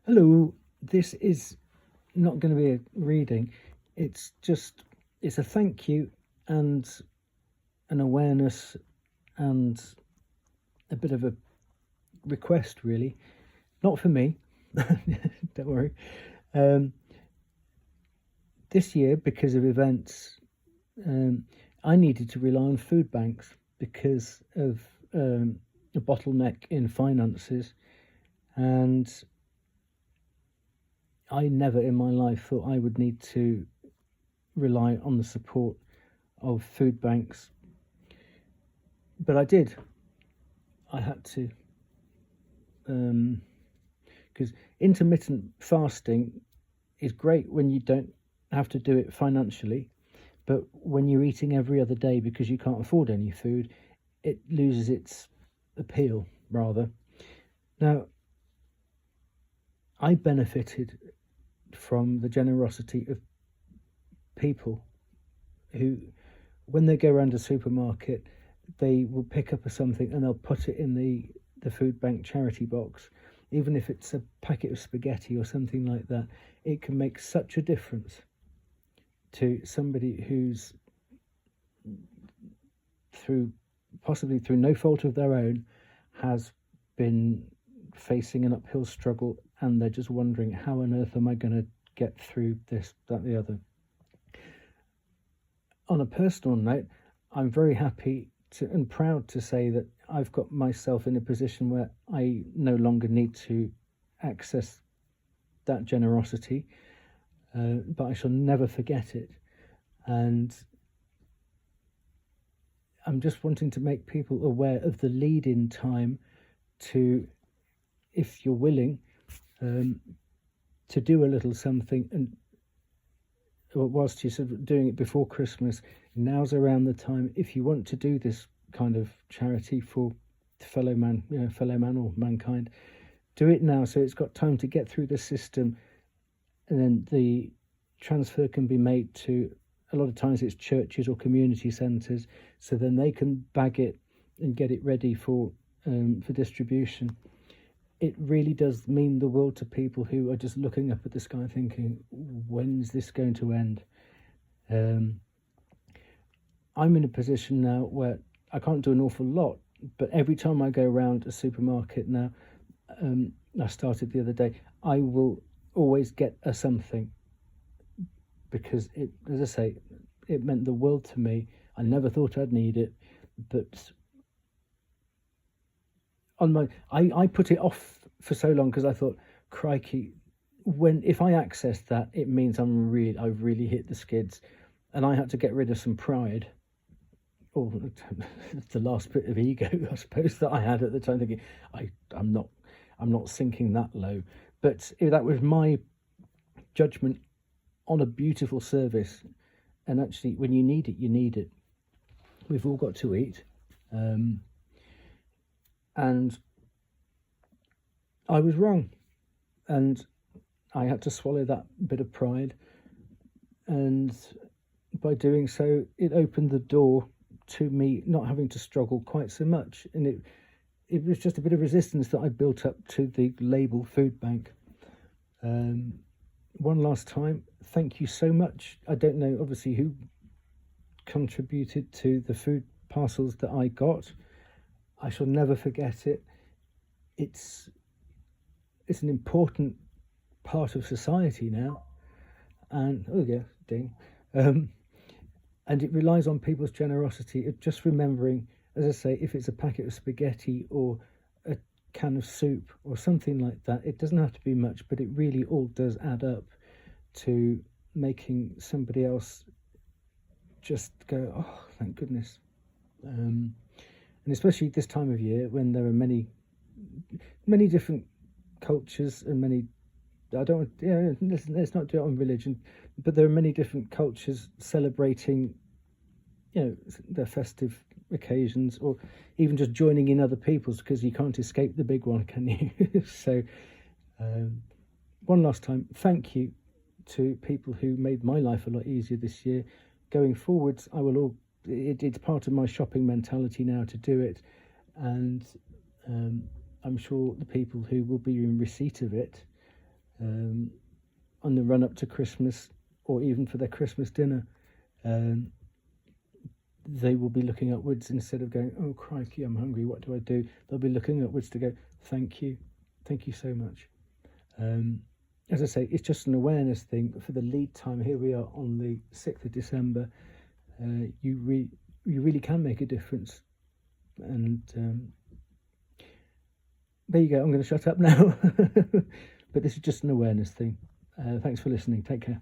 Hello, this is not going to be a reading. It's a thank you and an awareness and a bit of a request, really. Not for me, don't worry. Um, this year, because of events, I needed to rely on food banks because of a bottleneck in finances, and I never in my life thought I would need to rely on the support of food banks, but I did. I had to, because intermittent fasting is great when you don't have to do it financially, but when you're eating every other day because you can't afford any food, it loses its appeal, rather. Now, I benefited from the generosity of people who, when they go around a supermarket, they will pick up something and they'll put it in the food bank charity box. Even if it's a packet of spaghetti or something like that, it can make such a difference to somebody who's possibly through no fault of their own, has been facing an uphill struggle, and they're just wondering, how on earth am I going to get through this, that, the other. On a personal note, I'm very happy and proud to say that I've got myself in a position where I no longer need to access that generosity, but I shall never forget it. And I'm just wanting to make people aware of the lead-in time to, if you're willing, to do a little something, and whilst you're sort of doing it before Christmas, now's around the time, if you want to do this kind of charity for fellow man or mankind, do it now so it's got time to get through the system, and then the transfer can be made to, a lot of times it's churches or community centres, so then they can bag it and get it ready for distribution. It really does mean the world to people who are just looking up at the sky thinking, when's this going to end? I'm in a position now where I can't do an awful lot, but every time I go around a supermarket now, I started the other day, I will always get a something, because it, as I say, it meant the world to me. I never thought I'd need it, but I put it off for so long because I thought, crikey, if I access that, it means I've really hit the skids, and I had to get rid of some pride, or the last bit of ego, I suppose, that I had at the time, thinking I'm not sinking that low. But that was my judgment on a beautiful service, and actually, when you need it, you need it. We've all got to eat. And I was wrong, and I had to swallow that bit of pride, and by doing so, it opened the door to me not having to struggle quite so much, and it was just a bit of resistance that I built up to the label food bank. One last time, thank you so much. I don't know, obviously, who contributed to the food parcels that I got. I shall never forget it. It's an important part of society now, and ding, and it relies on people's generosity of just remembering, as I say, if it's a packet of spaghetti or a can of soup or something like that, it doesn't have to be much, but it really all does add up to making somebody else just go, oh, thank goodness. And especially this time of year, when there are many different cultures and let's not do it on religion, but there are many different cultures celebrating, their festive occasions, or even just joining in other people's, because you can't escape the big one, can you? So, one last time, thank you to people who made my life a lot easier this year. Going forwards, it's part of my shopping mentality now to do it, and I'm sure the people who will be in receipt of it on the run up to Christmas, or even for their Christmas dinner, they will be looking upwards instead of going, oh crikey, I'm hungry, what do I do? They'll be looking upwards to go, thank you so much. As I say, it's just an awareness thing. For the lead time, here we are on the 6th of December, you really can make a difference. And there you go, I'm going to shut up now. But this is just an awareness thing. Thanks for listening. Take care.